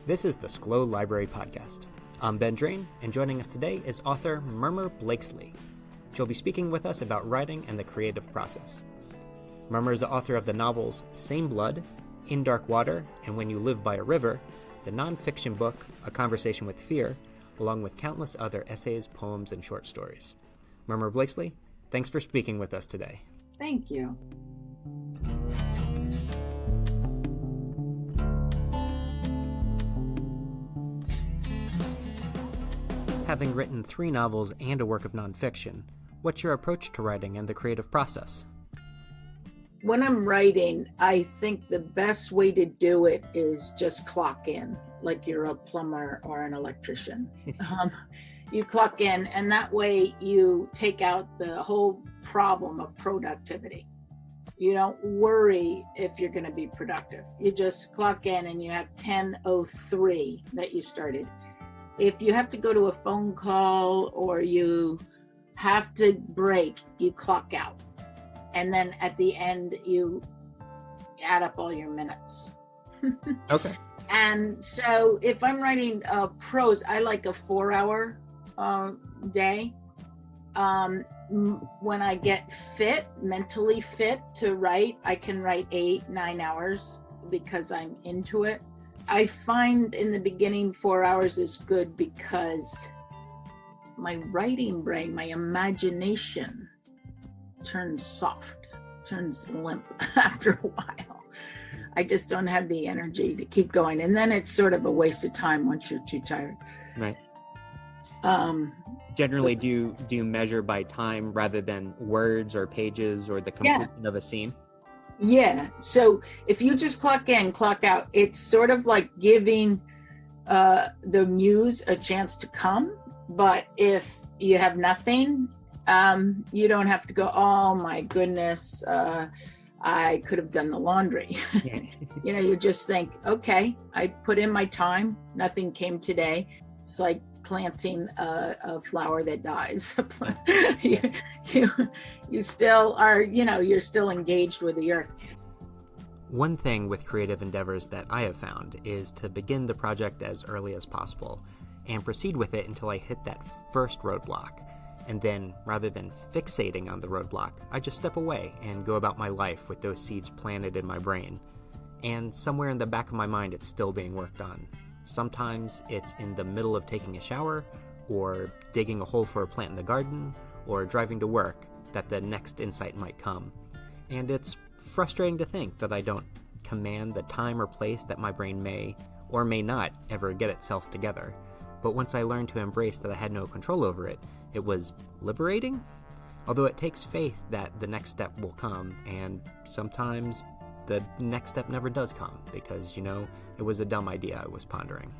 This is the Schlow Library podcast. I'm Ben Drain, and joining us today is author Mermer Blakeslee. She'll be speaking with us about writing and the creative process. Mermer is the author of the novels Same Blood, In Dark Water, and When You Live by a River, the nonfiction book A Conversation with Fear, along with countless other essays, poems, and short stories. Mermer Blakeslee, thanks for speaking with us today. Thank you. Having written 3 novels and a work of nonfiction, what's your approach to writing and the creative process? When I'm writing, I think the best way to do it is just clock in, like you're a plumber or an electrician. You clock in, and that way you take out the whole problem of productivity. You don't worry if you're going to be productive. You just clock in and you have 10:03 that you started. If you have to go to a phone call or you have to break, you clock out. And then at the end, you add up all your minutes. Okay. And so if I'm writing prose, I like a 4-hour day. When I get mentally fit to write, I can write 8-9 hours because I'm into it. I find in the beginning 4 hours is good because my writing brain, my imagination turns soft, turns limp after a while. I just don't have the energy to keep going. And then it's sort of a waste of time once you're too tired. Right. Generally, do you measure by time rather than words or pages or the completion of a scene? Yeah. So if you just clock in, clock out, it's sort of like giving the muse a chance to come. But if you have nothing, you don't have to go, oh my goodness, I could have done the laundry. You just think, okay, I put in my time. Nothing came today. It's like planting a flower that dies. you still are, you're still engaged with the earth. One thing with creative endeavors that I have found is to begin the project as early as possible and proceed with it until I hit that first roadblock. And then, rather than fixating on the roadblock, I just step away and go about my life with those seeds planted in my brain. And somewhere in the back of my mind, it's still being worked on. Sometimes it's in the middle of taking a shower, or digging a hole for a plant in the garden, or driving to work, that the next insight might come. And it's frustrating to think that I don't command the time or place that my brain may or may not ever get itself together. But once I learned to embrace that I had no control over it, it was liberating. Although it takes faith that the next step will come, and sometimes the next step never does come because, it was a dumb idea I was pondering.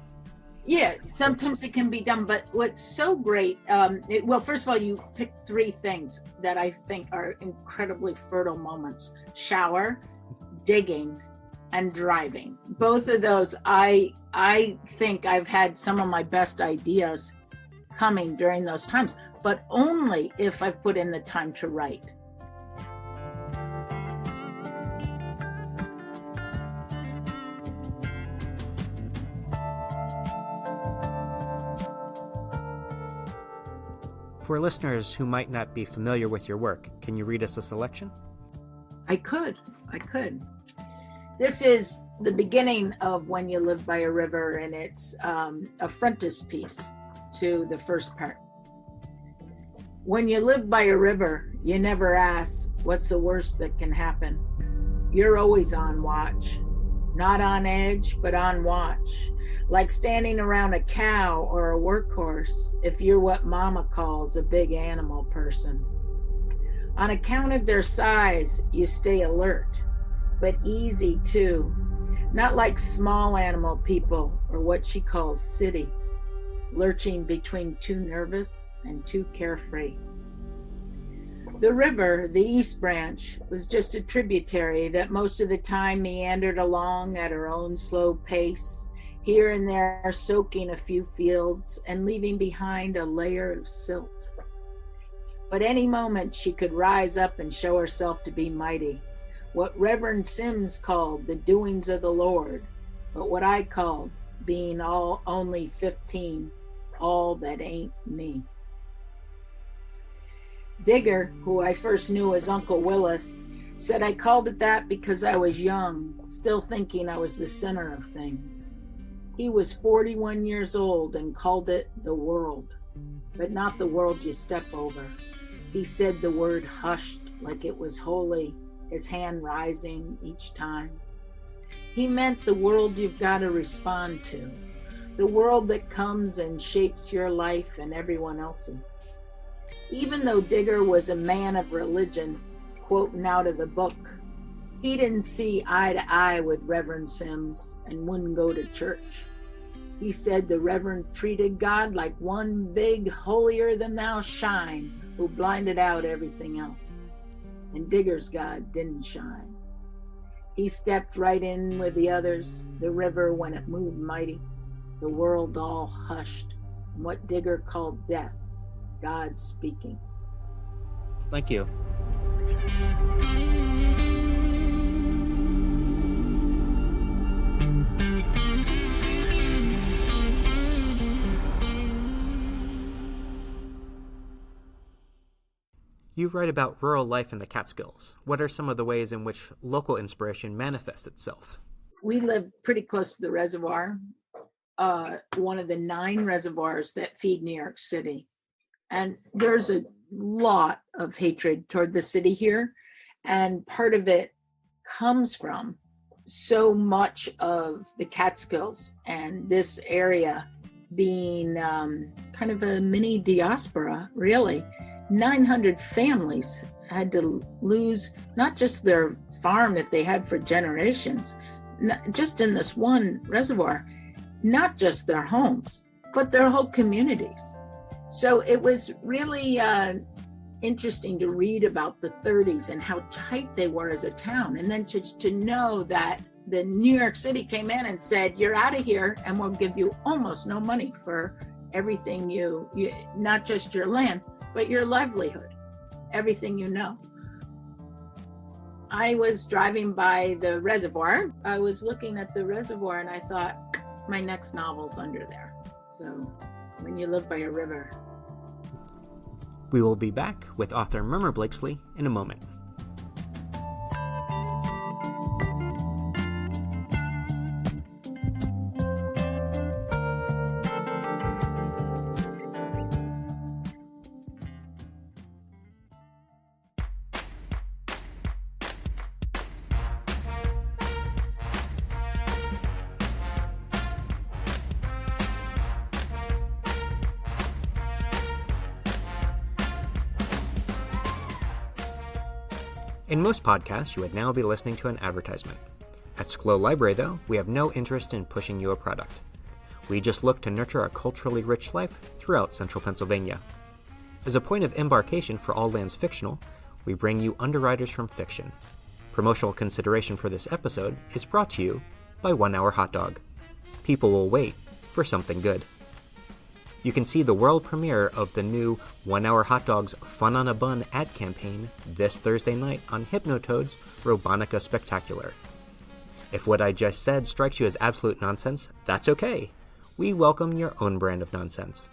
Yeah, sometimes it can be dumb, but what's so great, first of all, you picked 3 things that I think are incredibly fertile moments: shower, digging, and driving. Both of those, I think I've had some of my best ideas coming during those times, but only if I've put in the time to write. For listeners who might not be familiar with your work, can you read us a selection? I could. This is the beginning of When You Live by a River, and it's a frontispiece to the first part. When you live by a river, you never ask, what's the worst that can happen? You're always on watch, not on edge, but on watch, like standing around a cow or a workhorse if you're what Mama calls a big animal person. On account of their size, you stay alert, but easy too, not like small animal people or what she calls city, lurching between too nervous and too carefree. The river, the East Branch, was just a tributary that most of the time meandered along at her own slow pace, here and there soaking a few fields and leaving behind a layer of silt. But any moment she could rise up and show herself to be mighty. What Reverend Sims called the doings of the Lord, but what I called, being only 15, all that ain't me. Digger, who I first knew as Uncle Willis, said I called it that because I was young, still thinking I was the center of things. He was 41 years old and called it the world, but not the world you step over. He said the word hushed like it was holy, his hand rising each time. He meant the world you've got to respond to, the world that comes and shapes your life and everyone else's. Even though Digger was a man of religion, quoting out of the book, he didn't see eye to eye with Reverend Sims and wouldn't go to church. He said the Reverend treated God like one big holier-than-thou shine who blinded out everything else. And Digger's God didn't shine. He stepped right in with the others, the river when it moved mighty, the world all hushed, and what Digger called death, God speaking. Thank you. You write about rural life in the Catskills. What are some of the ways in which local inspiration manifests itself? We live pretty close to the reservoir, one of the 9 reservoirs that feed New York City. And there's a lot of hatred toward the city here. And part of it comes from so much of the Catskills and this area being kind of a mini diaspora, really. 900 families had to lose not just their farm that they had for generations, just in this one reservoir, not just their homes, but their whole communities. So it was really interesting to read about the 30s and how tight they were as a town. And then just to know that the New York City came in and said, you're out of here and we'll give you almost no money for everything you not just your land, but your livelihood, everything you know. I was driving by the reservoir. I was looking at the reservoir and I thought, my next novel's under there. So when you live by a river. We will be back with author Mermer Blakeslee in a moment. In most podcasts, you would now be listening to an advertisement. At Schlow Library, though, we have no interest in pushing you a product. We just look to nurture a culturally rich life throughout central Pennsylvania. As a point of embarkation for all lands fictional, we bring you underwriters from fiction. Promotional consideration for this episode is brought to you by 1 Hour Hot Dog. People will wait for something good. You can see the world premiere of the new 1 Hour Hot Dog's Fun on a Bun ad campaign this Thursday night on Hypnotoad's Robonica Spectacular. If what I just said strikes you as absolute nonsense, that's okay. We welcome your own brand of nonsense.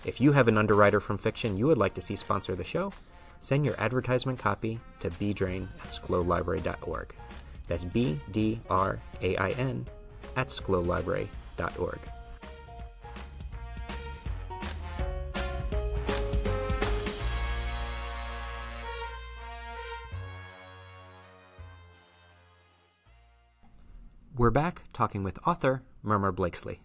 If you have an underwriter from fiction you would like to see sponsor the show, send your advertisement copy to bdrain@sclowlibrary.org. That's BDRAIN@sclowlibrary.org. We're back talking with author Mermer Blakeslee.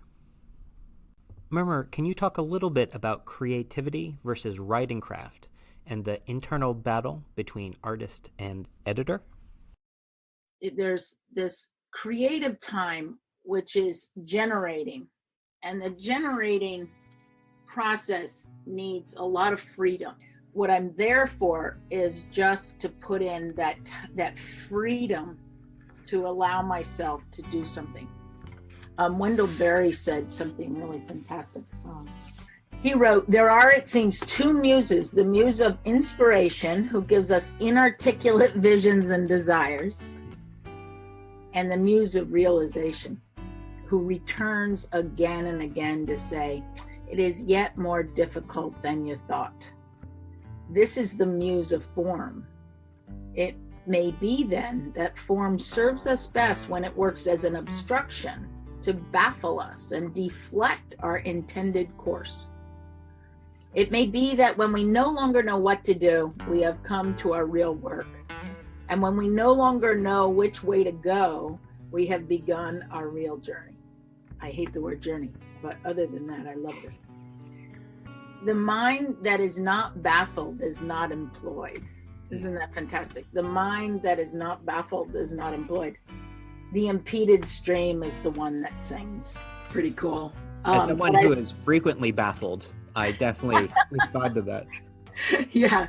Mermer, can you talk a little bit about creativity versus writing craft and the internal battle between artist and editor? There's this creative time, which is generating, and the generating process needs a lot of freedom. What I'm there for is just to put in that freedom to allow myself to do something. Wendell Berry said something really fantastic. He wrote, there are, it seems, two muses, the muse of inspiration, who gives us inarticulate visions and desires, and the muse of realization, who returns again and again to say, it is yet more difficult than you thought. This is the muse of form. It may be then that form serves us best when it works as an obstruction to baffle us and deflect our intended course. It may be that when we no longer know what to do, we have come to our real work. And when we no longer know which way to go, we have begun our real journey. I hate the word journey, but other than that, I love this. The mind that is not baffled is not employed. Isn't that fantastic? The mind that is not baffled is not employed. The impeded stream is the one that sings. It's pretty cool. As someone who is frequently baffled, I definitely respond to that. Yeah,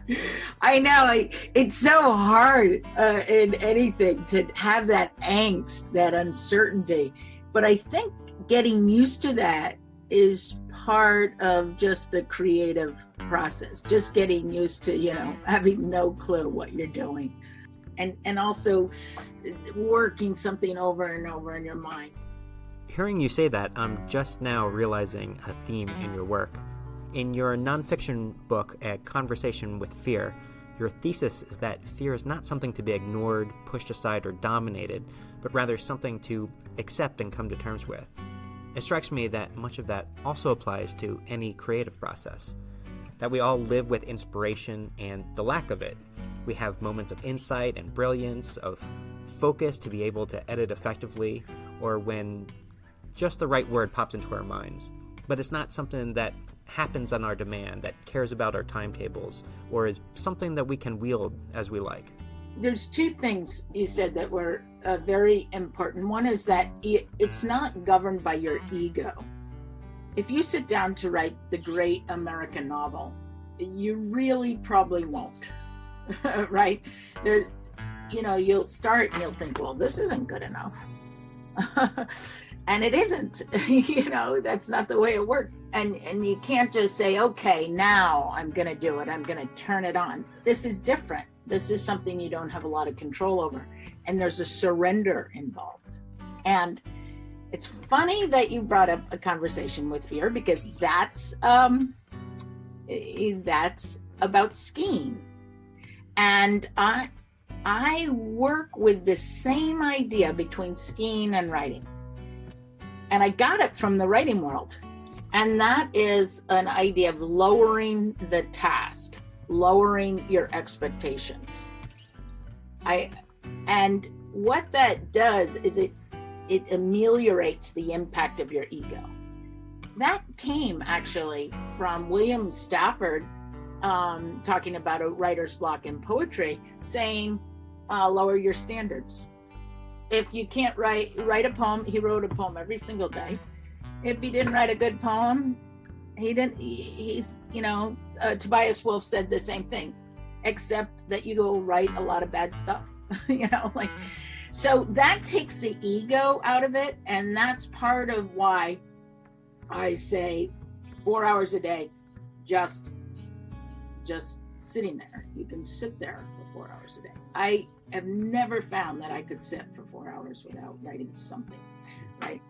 I know. It's so hard in anything to have that angst, that uncertainty. But I think getting used to that is part of just the creative process, just getting used to, having no clue what you're doing, and also working something over and over in your mind. Hearing you say that, I'm just now realizing a theme in your work. In your nonfiction book, A Conversation with Fear, your thesis is that fear is not something to be ignored, pushed aside, or dominated, but rather something to accept and come to terms with. It strikes me that much of that also applies to any creative process, that we all live with inspiration and the lack of it. We have moments of insight and brilliance, of focus to be able to edit effectively, or when just the right word pops into our minds. But it's not something that happens on our demand, that cares about our timetables, or is something that we can wield as we like. There's two things you said that were very important. One is that it's not governed by your ego. If you sit down to write the great American novel, you really probably won't, right? You'll start and you'll think, well, this isn't good enough. And it isn't, that's not the way it works. And you can't just say, okay, now I'm going to do it. I'm going to turn it on. This is different. This is something you don't have a lot of control over. And there's a surrender involved. And it's funny that you brought up A Conversation with Fear, because that's about skiing. And I work with the same idea between skiing and writing. And I got it from the writing world. And that is an idea of lowering the task, lowering your expectations. And what that does is it ameliorates the impact of your ego. That came actually from William Stafford talking about a writer's block in poetry, saying, lower your standards. If you can't write a poem, he wrote a poem every single day. If he didn't write a good poem, Tobias Wolff said the same thing, except that you go write a lot of bad stuff, so that takes the ego out of it. And that's part of why I say 4 hours a day, just sitting there. You can sit there for 4 hours a day. I have never found that I could sit for 4 hours without writing something, right?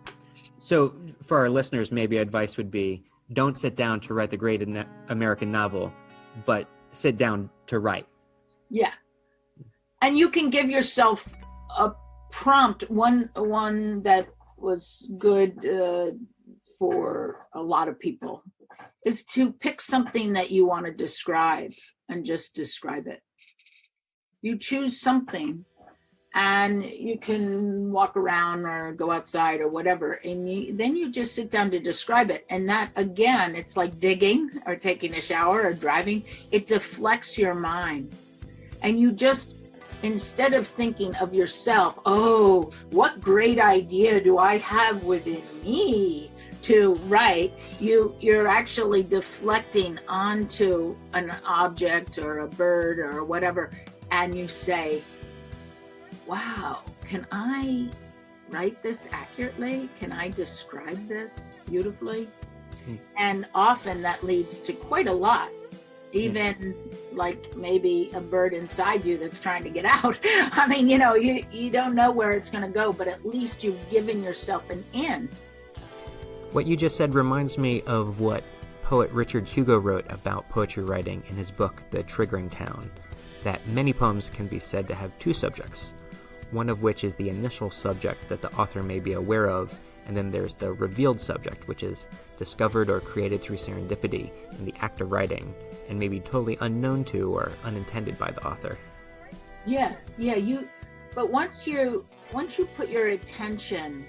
So for our listeners, maybe advice would be, don't sit down to write the great American novel, but sit down to write. Yeah. And you can give yourself a prompt. One that was good for a lot of people is to pick something that you want to describe and just describe it. You choose something and you can walk around or go outside or whatever, and then you just sit down to describe it. And that, again, it's like digging or taking a shower or driving. It deflects your mind. And you just, instead of thinking of yourself, oh, what great idea do I have within me to write, you're actually deflecting onto an object or a bird or whatever, and you say, wow, can I write this accurately? Can I describe this beautifully? And often that leads to quite a lot, even like maybe a bird inside you that's trying to get out. I mean, you don't know where it's going to go, but at least you've given yourself an in. What you just said reminds me of what poet Richard Hugo wrote about poetry writing in his book, The Triggering Town, that many poems can be said to have two subjects, one of which is the initial subject that the author may be aware of, and then there's the revealed subject, which is discovered or created through serendipity in the act of writing, and may be totally unknown to or unintended by the author. But once you put your attention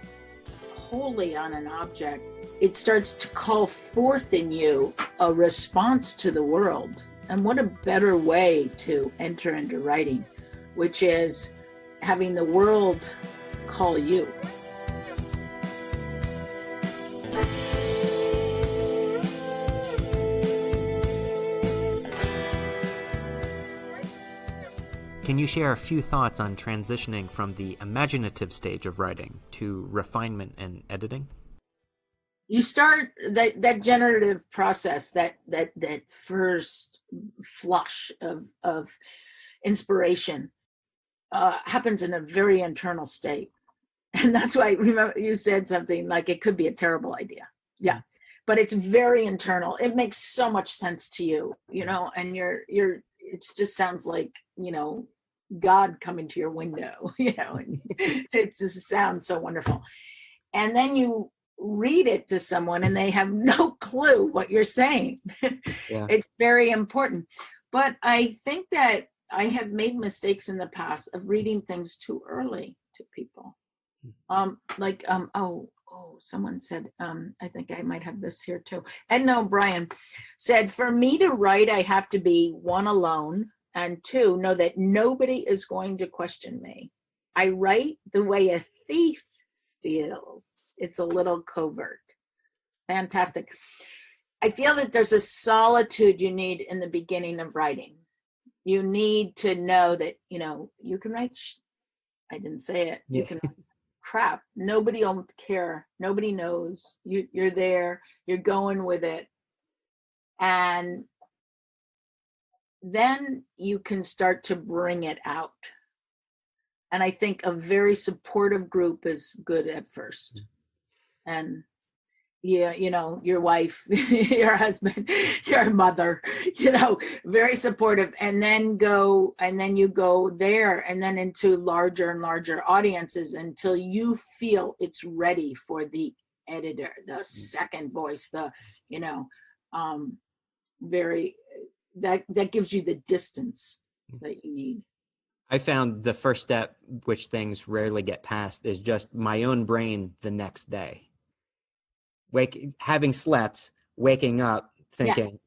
wholly on an object, it starts to call forth in you a response to the world. And what a better way to enter into writing, which is having the world call you. Can you share a few thoughts on transitioning from the imaginative stage of writing to refinement and editing? You start that generative process, that first flush of inspiration happens in a very internal state. And that's why, remember, you said something like it could be a terrible idea. Yeah. But it's very internal. It makes so much sense to you, and it just sounds like, God coming to your window, and it just sounds so wonderful. And then you read it to someone and they have no clue what you're saying. Yeah. It's very important. But I think that I have made mistakes in the past of reading things too early to people. Someone said, I think I might have this here too. Edna O'Brien said, for me to write, I have to be, one, alone, and two, know that nobody is going to question me. I write the way a thief steals. It's a little covert. Fantastic. I feel that there's a solitude you need in the beginning of writing. You need to know that, you can write, I didn't say it. Yeah. You can write crap. Nobody will care. Nobody knows. You're there. You're going with it. And then you can start to bring it out. And I think a very supportive group is good at first. And your wife, your husband, your mother, very supportive, and then you go there and then into larger and larger audiences until you feel it's ready for the editor, the second voice, that gives you the distance that you need. I found the first step, which things rarely get past, is just my own brain the next day. Having slept, waking up, thinking,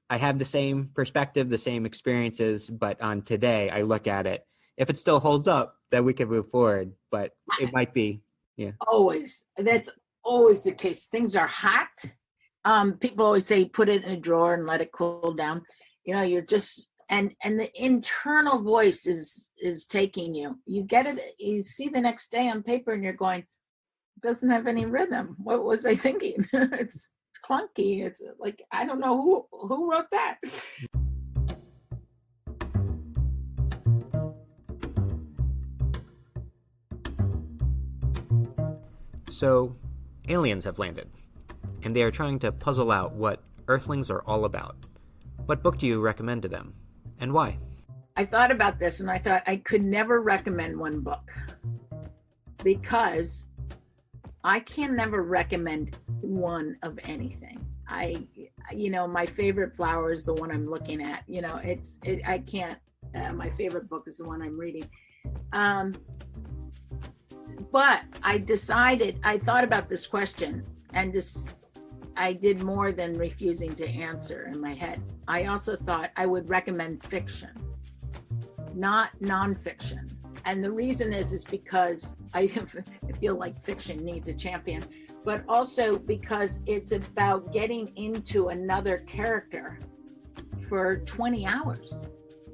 I have the same perspective, the same experiences, but on today, I look at it. If it still holds up, then we can move forward, but it might be, Always. That's always the case. Things are hot. People always say, put it in a drawer and let it cool down. You're just, and the internal voice is taking you. You get it, you see the next day on paper and you're going, doesn't have any rhythm. What was I thinking? It's clunky. It's like, I don't know who wrote that. So, aliens have landed, and they are trying to puzzle out what Earthlings are all about. What book do you recommend to them, and why? I thought about this, and I thought I could never recommend one book because I can never recommend one of anything. My favorite flower is the one I'm looking at. I can't. My favorite book is the one I'm reading. But I thought about this question, and I did more than refusing to answer in my head. I also thought I would recommend fiction, not nonfiction. And the reason is because I feel like fiction needs a champion, but also because it's about getting into another character for 20 hours.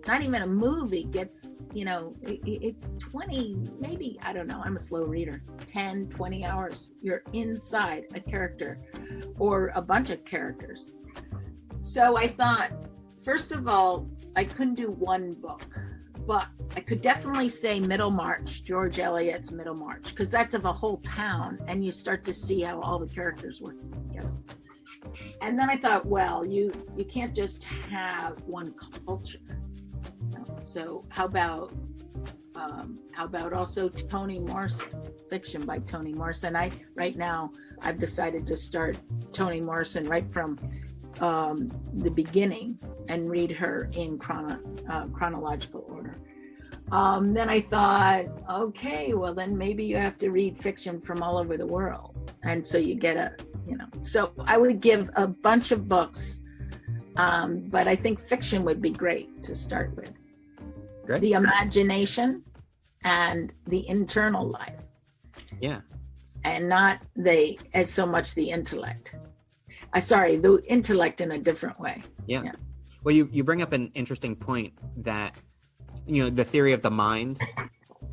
not even a movie gets, it's 20, maybe, I don't know, I'm a slow reader, 10, 20 hours. You're inside a character or a bunch of characters. So I thought, first of all, I couldn't do one book, but I could definitely say Middlemarch, George Eliot's Middlemarch, because that's of a whole town, and you start to see how all the characters work together. And then I thought, well, you can't just have one culture. So how about also Toni Morrison, fiction by Toni Morrison? Right now I've decided to start Toni Morrison right from the beginning and read her in chronological order. Then I thought, okay, well then maybe you have to read fiction from all over the world, and so you get so I would give a bunch of books, but I think fiction would be great to start with. Great. The imagination and the internal life. Yeah. And not as so much the intellect. The intellect in a different way. Yeah. Well, you bring up an interesting point that, the theory of the mind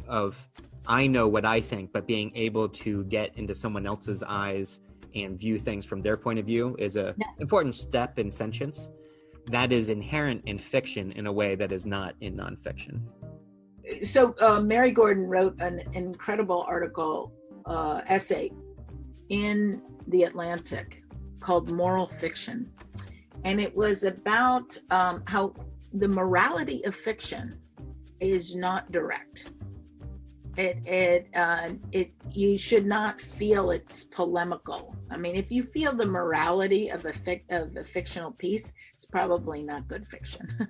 of I know what I think, but being able to get into someone else's eyes and view things from their point of view is an important step in sentience that is inherent in fiction in a way that is not in nonfiction. So Mary Gordon wrote an incredible essay in The Atlantic called Moral Fiction. And it was about how the morality of fiction is not direct. You should not feel it's polemical. I mean, if you feel the morality of a fictional piece, it's probably not good fiction.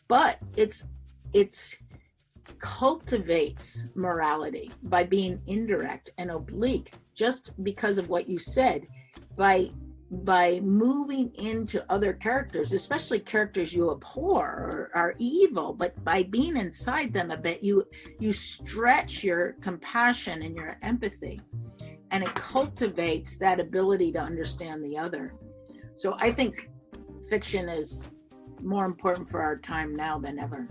But it cultivates morality by being indirect and oblique, just because of what you said, by moving into other characters, especially characters you abhor or are evil, but by being inside them a bit, you stretch your compassion and your empathy, and it cultivates that ability to understand the other. So I think fiction is more important for our time now than ever.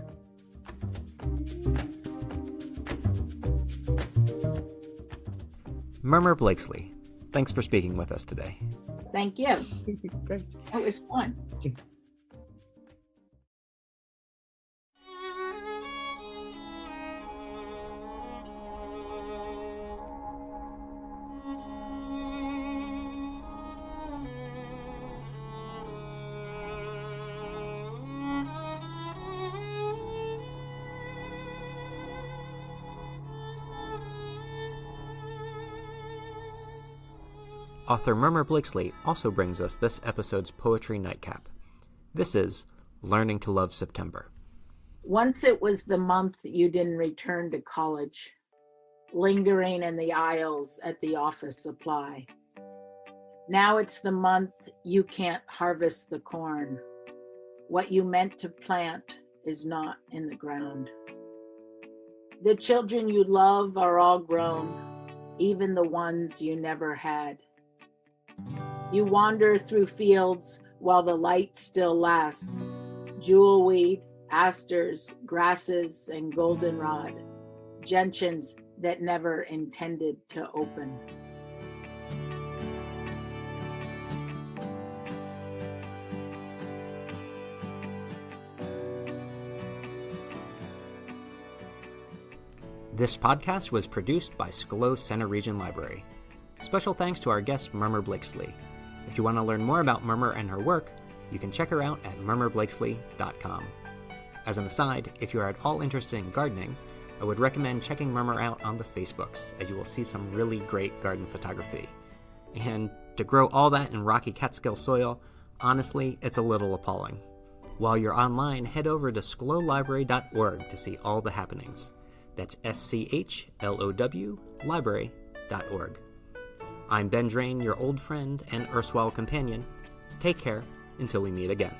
Mermer Blakeslee, thanks for speaking with us today. Thank you. Great. It was fun. Author Mermer Blakeslee also brings us this episode's Poetry Nightcap. This is Learning to Love September. Once it was the month you didn't return to college, lingering in the aisles at the office supply. Now it's the month you can't harvest the corn. What you meant to plant is not in the ground. The children you love are all grown, even the ones you never had. You wander through fields while the light still lasts. Jewelweed, asters, grasses, and goldenrod. Gentians that never intended to open. This podcast was produced by Schlow Library. Special thanks to our guest, Mermer Blakeslee. If you want to learn more about Mermer and her work, you can check her out at mermerblakesley.com. As an aside, if you are at all interested in gardening, I would recommend checking Mermer out on the Facebooks, as you will see some really great garden photography. And to grow all that in rocky Catskill soil, honestly, it's a little appalling. While you're online, head over to schlowlibrary.org to see all the happenings. That's SCHLOW library.org. I'm Ben Drain, your old friend and erstwhile companion. Take care until we meet again.